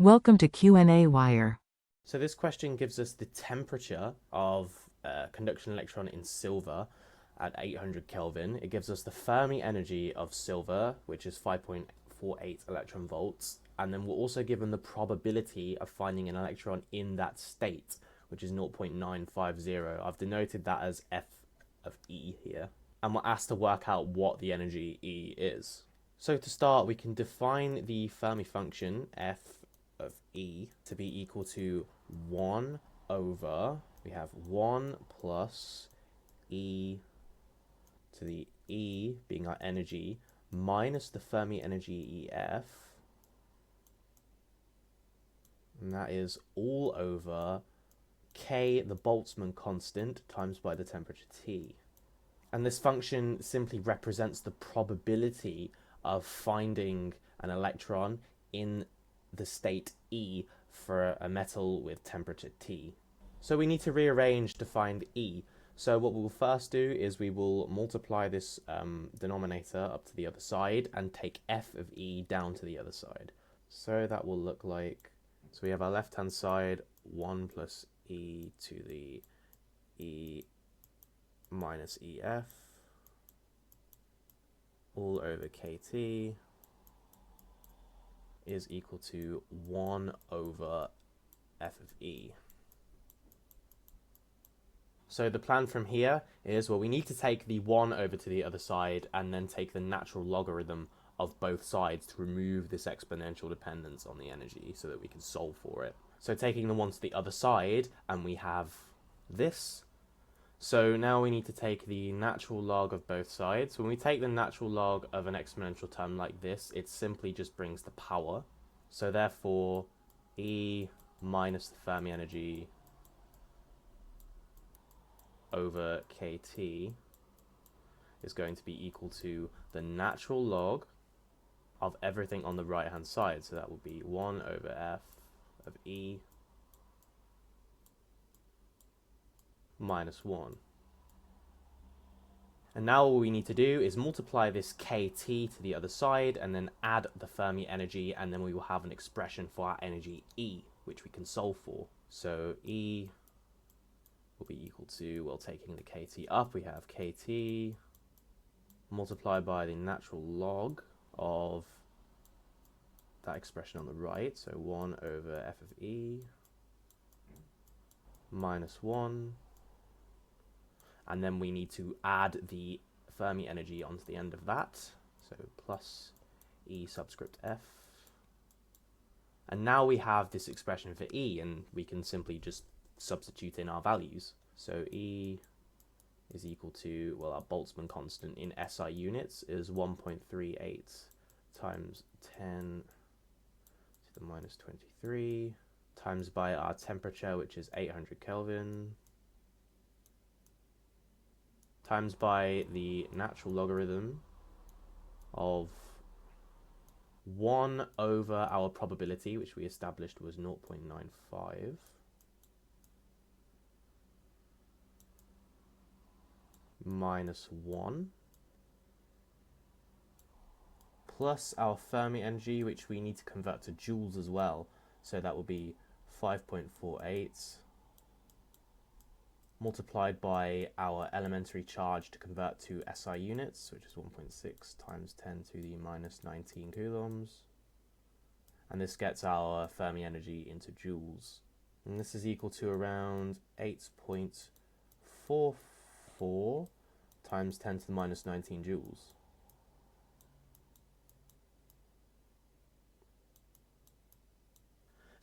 Welcome to qnawire. So this question gives us the temperature of a conduction electron in silver at 800 Kelvin. It gives us the Fermi energy of silver, which is 5.48 electron volts. And then we're also given the probability of finding an electron in that state, which is 0.950. I've denoted that as F of E here. And we're asked to work out what the energy E is. So to start, we can define the Fermi function, F of E, to be equal to 1 over, we have 1 plus E to the E being our energy, minus the Fermi energy EF, and that is all over K, the Boltzmann constant, times by the temperature T. And this function simply represents the probability of finding an electron in the state E for a metal with temperature T. So we need to rearrange to find E. So what we'll first do is we will multiply this denominator up to the other side and take F of E down to the other side. So that will look like, so we have our left hand side 1 plus E to the E minus EF all over KT is equal to 1 over F of E. So the plan from here is, well, we need to take the 1 over to the other side and then take the natural logarithm of both sides to remove this exponential dependence on the energy so that we can solve for it. So taking the 1 to the other side, and we have this. So now we need to take the natural log of both sides. When we take the natural log of an exponential term like this, it simply just brings the power. So therefore, E minus the Fermi energy over KT is going to be equal to the natural log of everything on the right hand side. So that would be 1 over F of E minus 1. And now all we need to do is multiply this KT to the other side and then add the Fermi energy, and then we will have an expression for our energy E, which we can solve for. So E will be equal to, well, taking the KT up, we have KT multiplied by the natural log of that expression on the right, so 1 over F of E minus 1. And then we need to add the Fermi energy onto the end of that. So plus E subscript F. And now we have this expression for E, and we can simply just substitute in our values. So E is equal to, well, our Boltzmann constant in SI units is 1.38 times 10 to the minus 23 times by our temperature, which is 800 Kelvin, times by the natural logarithm of 1 over our probability, which we established was 0.95, minus 1, plus our Fermi energy, which we need to convert to joules as well. So that will be 5.48 multiplied by our elementary charge to convert to SI units, which is 1.6 times 10 to the minus 19 coulombs. And this gets our Fermi energy into joules. And this is equal to around 8.44 times 10 to the minus 19 joules.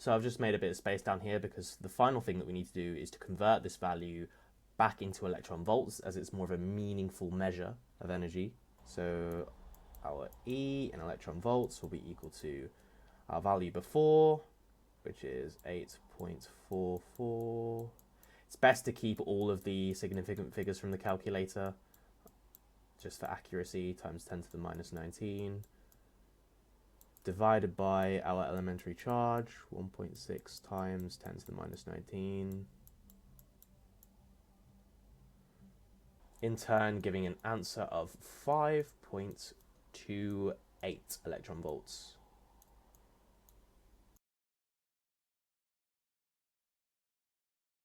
So I've just made a bit of space down here because the final thing that we need to do is to convert this value back into electron volts, as it's more of a meaningful measure of energy. So our E in electron volts will be equal to our value before, which is 8.44. It's best to keep all of the significant figures from the calculator, just for accuracy, times 10 to the minus 19. Divided by our elementary charge, 1.6 times 10 to the minus 19. In turn, giving an answer of 5.28 electron volts.